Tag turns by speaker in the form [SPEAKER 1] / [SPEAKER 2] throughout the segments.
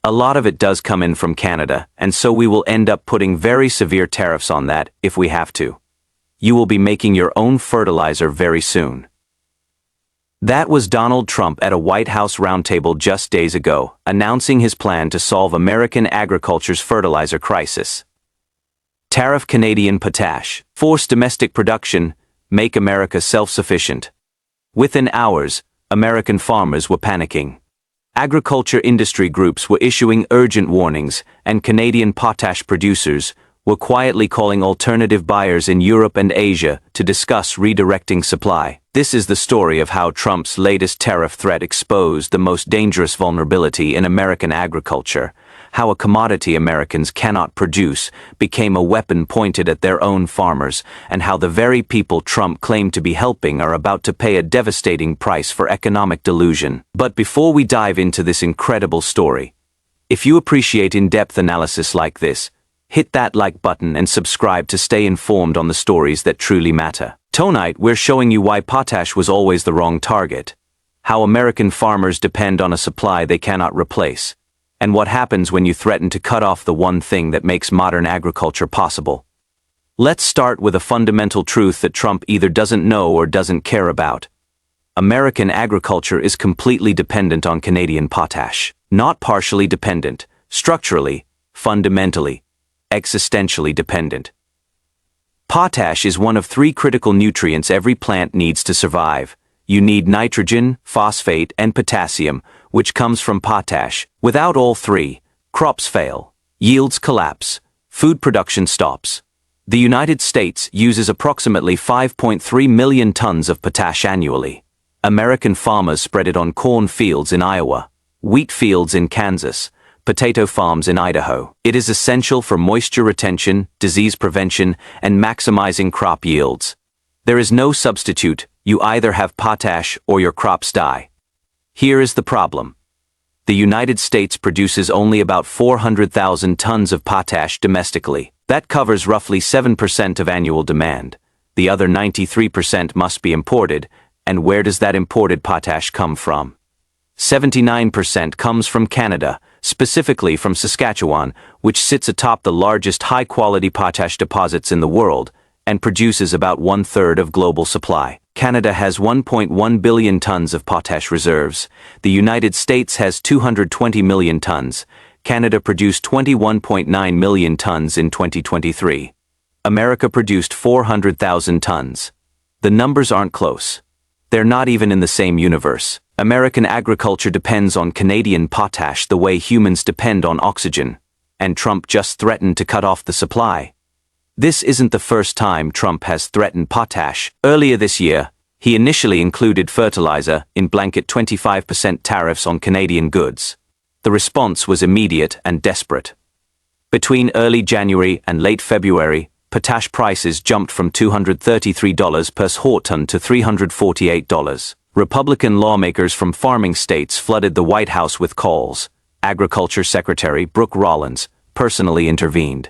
[SPEAKER 1] A lot of it does come in from Canada, and so we will end up putting very severe tariffs on that if we have to. You will be making your own fertilizer very soon. That was Donald Trump at a White House roundtable just days ago, announcing his plan to solve American agriculture's fertilizer crisis. Tariff Canadian potash, force domestic production, make America self-sufficient. Within hours, American farmers were panicking. Agriculture industry groups were issuing urgent warnings, and Canadian potash producers were quietly calling alternative buyers in Europe and Asia to discuss redirecting supply. This is the story of how Trump's latest tariff threat exposed the most dangerous vulnerability in American agriculture, how a commodity Americans cannot produce became a weapon pointed at their own farmers, and how the very people Trump claimed to be helping are about to pay a devastating price for economic delusion. But before we dive into this incredible story, if you appreciate in-depth analysis like this, hit that like button and subscribe to stay informed on the stories that truly matter. Tonight, we're showing you why potash was always the wrong target, how American farmers depend on a supply they cannot replace, and what happens when you threaten to cut off the one thing that makes modern agriculture possible. Let's start with a fundamental truth that Trump either doesn't know or doesn't care about. American agriculture is completely dependent on Canadian potash. Not partially dependent, structurally, fundamentally, existentially dependent. Potash is one of 3 critical nutrients every plant needs to survive. You need nitrogen, phosphate, and potassium, which comes from potash. Without all 3, crops fail, yields collapse, food production stops. The United States uses approximately 5.3 million tons of potash annually. American farmers spread it on corn fields in Iowa, wheat fields in Kansas, potato farms in Idaho. It is essential for moisture retention, disease prevention, and maximizing crop yields. There is no substitute. You either have potash or your crops die. Here is the problem. The United States produces only about 400,000 tons of potash domestically. That covers roughly 7% of annual demand. The other 93% must be imported, and where does that imported potash come from? 79% comes from Canada, specifically from Saskatchewan, which sits atop the largest high-quality potash deposits in the world and produces about 1/3 of global supply. Canada has 1.1 billion tons of potash reserves. The United States has 220 million tons. Canada produced 21.9 million tons in 2023. America produced 400,000 tons. The numbers aren't close. They're not even in the same universe. American agriculture depends on Canadian potash the way humans depend on oxygen, and Trump just threatened to cut off the supply. This isn't the first time Trump has threatened potash. Earlier this year, he initially included fertilizer in blanket 25% tariffs on Canadian goods. The response was immediate and desperate. Between early January and late February, potash prices jumped from $233 per short ton to $348. Republican lawmakers from farming states flooded the White House with calls. Agriculture Secretary Brooke Rollins personally intervened.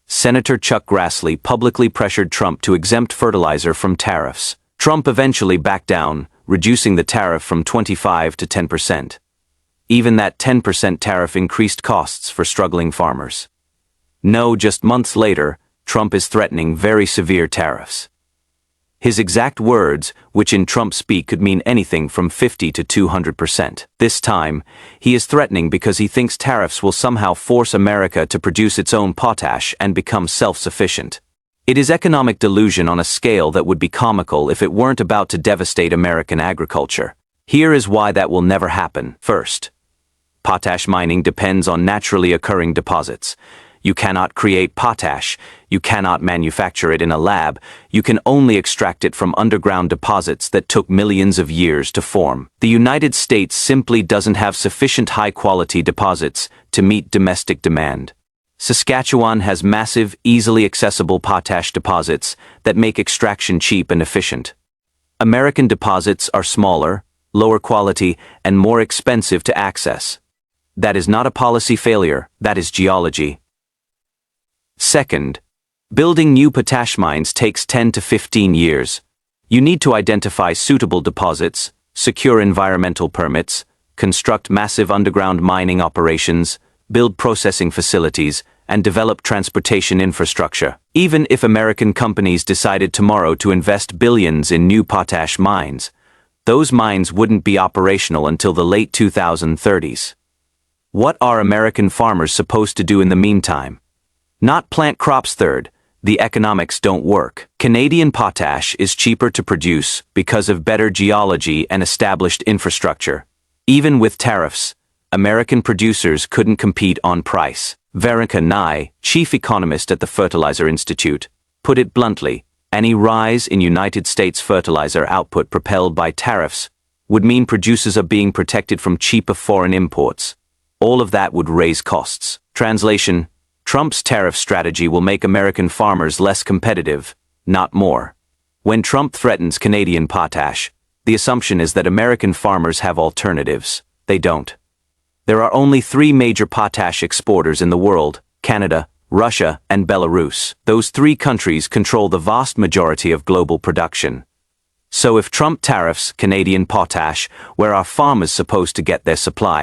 [SPEAKER 1] Senator Chuck Grassley publicly pressured Trump to exempt fertilizer from tariffs. Trump eventually backed down, reducing the tariff from 25% to 10%. Even that 10% tariff increased costs for struggling farmers. No, just months later, Trump is threatening very severe tariffs. His exact words, which in Trump speak could mean anything from 50% to 200%. This time, he is threatening because he thinks tariffs will somehow force America to produce its own potash and become self-sufficient. It is economic delusion on a scale that would be comical if it weren't about to devastate American agriculture. Here is why that will never happen. First, potash mining depends on naturally occurring deposits. You cannot create potash, you cannot manufacture it in a lab, you can only extract it from underground deposits that took millions of years to form. The United States simply doesn't have sufficient high-quality deposits to meet domestic demand. Saskatchewan has massive, easily accessible potash deposits that make extraction cheap and efficient. American deposits are smaller, lower quality, and more expensive to access. That is not a policy failure, that is geology. Second, building new potash mines takes 10 to 15 years. You need to identify suitable deposits, secure environmental permits, construct massive underground mining operations, build processing facilities, and develop transportation infrastructure. Even if American companies decided tomorrow to invest billions in new potash mines, those mines wouldn't be operational until the late 2030s. What are American farmers supposed to do in the meantime? Not plant crops. Third, the economics don't work. Canadian potash is cheaper to produce because of better geology and established infrastructure. Even with tariffs, American producers couldn't compete on price. Veronica Nye, chief economist at the Fertilizer Institute, put it bluntly: any rise in United States fertilizer output propelled by tariffs would mean producers are being protected from cheaper foreign imports. All of that would raise costs. Translation: Trump's tariff strategy will make American farmers less competitive, not more. When Trump threatens Canadian potash, the assumption is that American farmers have alternatives. They don't. There are only 3 major potash exporters in the world: Canada, Russia, and Belarus. Those 3 countries control the vast majority of global production. So if Trump tariffs Canadian potash, where are farmers supposed to get their supply?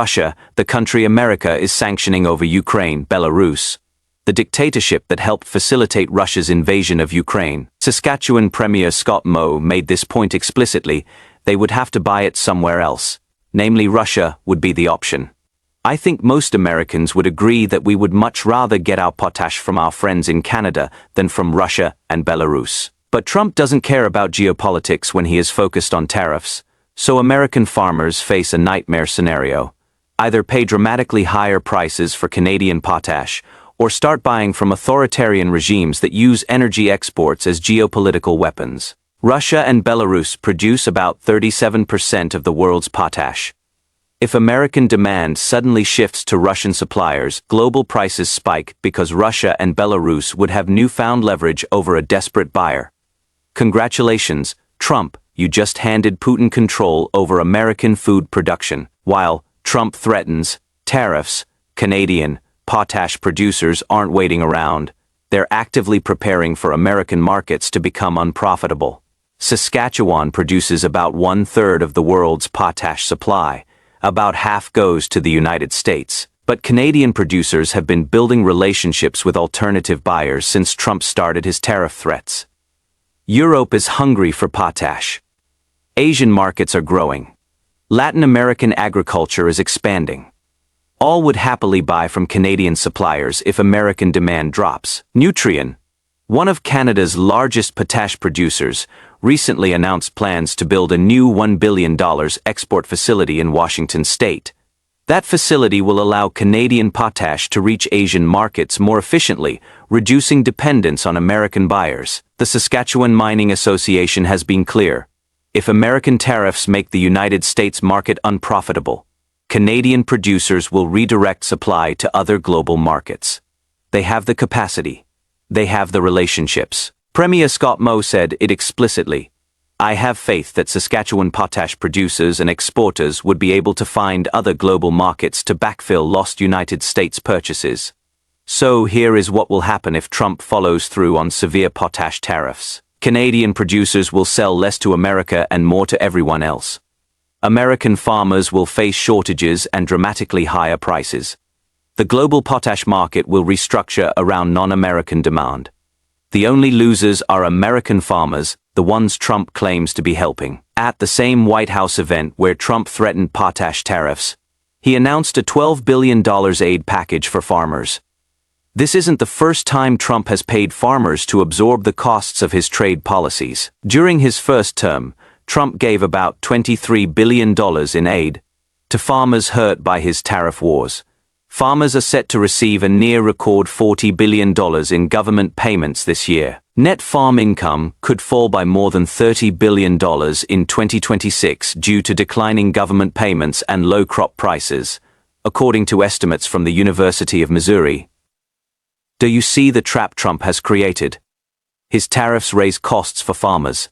[SPEAKER 1] Russia, the country America is sanctioning over Ukraine. Belarus, the dictatorship that helped facilitate Russia's invasion of Ukraine. Saskatchewan Premier Scott Moe made this point explicitly: they would have to buy it somewhere else. Namely, Russia would be the option. I think most Americans would agree that we would much rather get our potash from our friends in Canada than from Russia and Belarus. But Trump doesn't care about geopolitics when he is focused on tariffs, so American farmers face a nightmare scenario: either pay dramatically higher prices for Canadian potash, or start buying from authoritarian regimes that use energy exports as geopolitical weapons. Russia and Belarus produce about 37% of the world's potash. If American demand suddenly shifts to Russian suppliers, global prices spike because Russia and Belarus would have newfound leverage over a desperate buyer. Congratulations, Trump, you just handed Putin control over American food production. While Trump threatens tariffs, Canadian potash producers aren't waiting around. They're actively preparing for American markets to become unprofitable. Saskatchewan produces about 1/3 of the world's potash supply. About half goes to the United States. But Canadian producers have been building relationships with alternative buyers since Trump started his tariff threats. Europe is hungry for potash. Asian markets are growing. Latin American agriculture is expanding. All would happily buy from Canadian suppliers if American demand drops. Nutrien, one of Canada's largest potash producers, recently announced plans to build a new $1 billion export facility in Washington state. That facility will allow Canadian potash to reach Asian markets more efficiently, reducing dependence on American buyers. The Saskatchewan Mining Association has been clear: if American tariffs make the United States market unprofitable, Canadian producers will redirect supply to other global markets. They have the capacity. They have the relationships. Premier Scott Moe said it explicitly: I have faith that Saskatchewan potash producers and exporters would be able to find other global markets to backfill lost United States purchases. So here is what will happen if Trump follows through on severe potash tariffs. Canadian producers will sell less to America and more to everyone else. American farmers will face shortages and dramatically higher prices. The global potash market will restructure around non-American demand. The only losers are American farmers, the ones Trump claims to be helping. At the same White House event where Trump threatened potash tariffs, he announced a $12 billion aid package for farmers. This isn't the first time Trump has paid farmers to absorb the costs of his trade policies. During his first term, Trump gave about $23 billion in aid to farmers hurt by his tariff wars. Farmers are set to receive a near-record $40 billion in government payments this year. Net farm income could fall by more than $30 billion in 2026 due to declining government payments and low crop prices, according to estimates from the University of Missouri. Do you see the trap Trump has created? His tariffs raise costs for farmers.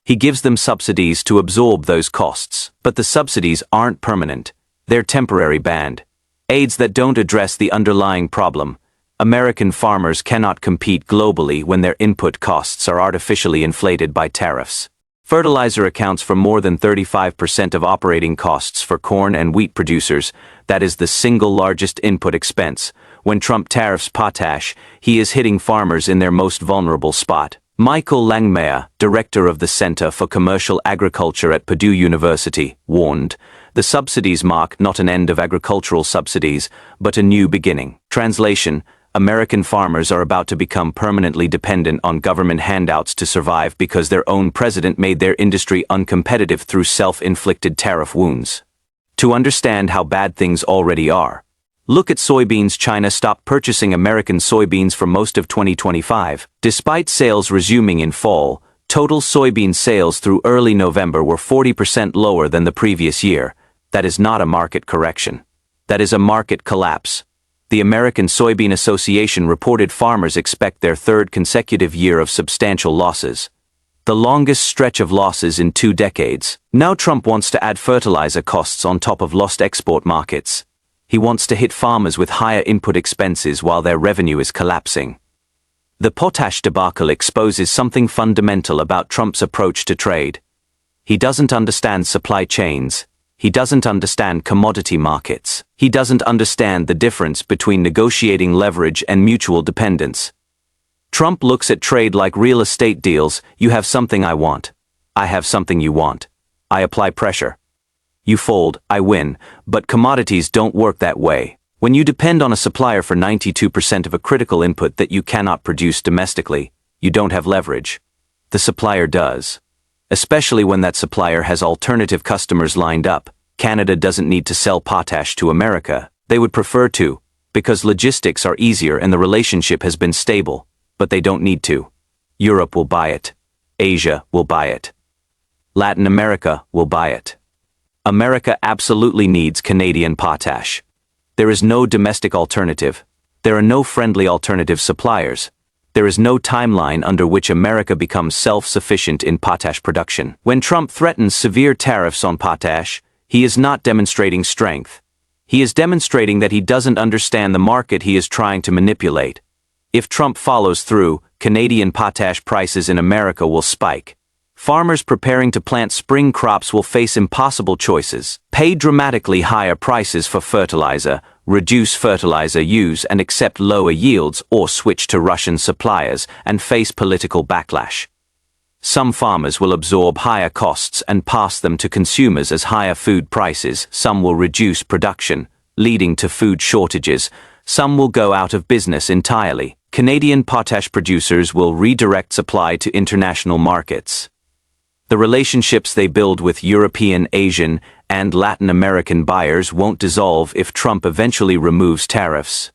[SPEAKER 1] He gives them subsidies to absorb those costs, but the subsidies aren't permanent. They're temporary band aids that don't address the underlying problem. American farmers cannot compete globally when their input costs are artificially inflated by tariffs. Fertilizer accounts for more than 35% of operating costs for corn and wheat producers. That is the single largest input expense. When Trump tariffs potash, he is hitting farmers in their most vulnerable spot. Michael Langmayer, director of the Center for Commercial Agriculture at Purdue University, warned, "The subsidies mark not an end of agricultural subsidies, but a new beginning." Translation: American farmers are about to become permanently dependent on government handouts to survive because their own president made their industry uncompetitive through self-inflicted tariff wounds. To understand how bad things already are, look at soybeans. China stopped purchasing American soybeans for most of 2025. Despite sales resuming in fall, total soybean sales through early November were 40% lower than the previous year. That is not a market correction. That is a market collapse. The American Soybean Association reported farmers expect their third consecutive year of substantial losses, the longest stretch of losses in 2 decades. Now Trump wants to add fertilizer costs on top of lost export markets. He wants to hit farmers with higher input expenses while their revenue is collapsing. The potash debacle exposes something fundamental about Trump's approach to trade. He doesn't understand supply chains. He doesn't understand commodity markets. He doesn't understand the difference between negotiating leverage and mutual dependence. Trump looks at trade like real estate deals. You have something I want. I have something you want. I apply pressure. You fold, I win, but commodities don't work that way. When you depend on a supplier for 92% of a critical input that you cannot produce domestically, you don't have leverage. The supplier does. Especially when that supplier has alternative customers lined up. Canada doesn't need to sell potash to America. They would prefer to, because logistics are easier and the relationship has been stable, but they don't need to. Europe will buy it. Asia will buy it. Latin America will buy it. America absolutely needs Canadian potash. There is no domestic alternative. There are no friendly alternative suppliers. There is no timeline under which America becomes self-sufficient in potash production. When Trump threatens severe tariffs on potash, he is not demonstrating strength. He is demonstrating that he doesn't understand the market he is trying to manipulate. If Trump follows through, Canadian potash prices in America will spike. Farmers preparing to plant spring crops will face impossible choices: pay dramatically higher prices for fertilizer, reduce fertilizer use and accept lower yields, or switch to Russian suppliers and face political backlash. Some farmers will absorb higher costs and pass them to consumers as higher food prices. Some will reduce production, leading to food shortages. Some will go out of business entirely. Canadian potash producers will redirect supply to international markets. The relationships they build with European, Asian, and Latin American buyers won't dissolve if Trump eventually removes tariffs.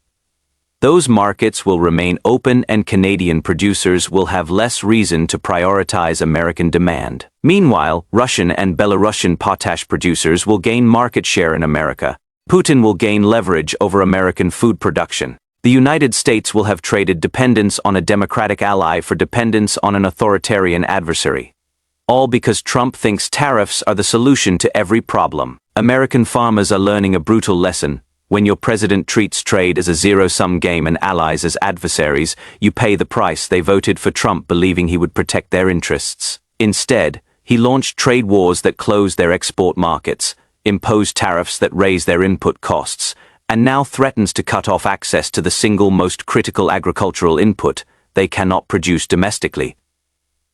[SPEAKER 1] Those markets will remain open and Canadian producers will have less reason to prioritize American demand. Meanwhile, Russian and Belarusian potash producers will gain market share in America. Putin will gain leverage over American food production. The United States will have traded dependence on a democratic ally for dependence on an authoritarian adversary. All because Trump thinks tariffs are the solution to every problem. American farmers are learning a brutal lesson. When your president treats trade as a zero-sum game and allies as adversaries, you pay the price. They voted for Trump believing he would protect their interests. Instead, he launched trade wars that closed their export markets, imposed tariffs that raise their input costs, and now threatens to cut off access to the single most critical agricultural input they cannot produce domestically.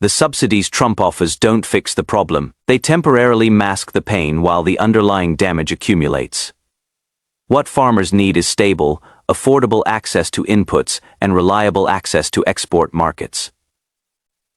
[SPEAKER 1] The subsidies Trump offers don't fix the problem. They temporarily mask the pain while the underlying damage accumulates. What farmers need is stable, affordable access to inputs and reliable access to export markets.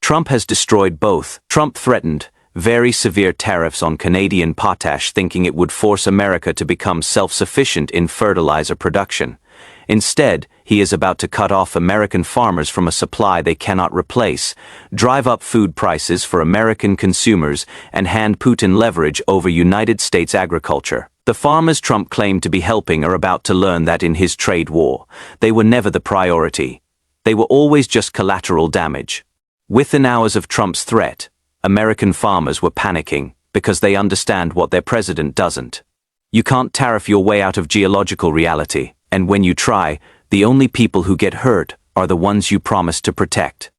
[SPEAKER 1] Trump has destroyed both. Trump threatened very severe tariffs on Canadian potash, thinking it would force America to become self-sufficient in fertilizer production. Instead, he is about to cut off American farmers from a supply they cannot replace, drive up food prices for American consumers, and hand Putin leverage over United States agriculture. The farmers Trump claimed to be helping are about to learn that in his trade war, they were never the priority. They were always just collateral damage. Within hours of Trump's threat, American farmers were panicking because they understand what their president doesn't. You can't tariff your way out of geological reality. And when you try, the only people who get hurt are the ones you promised to protect.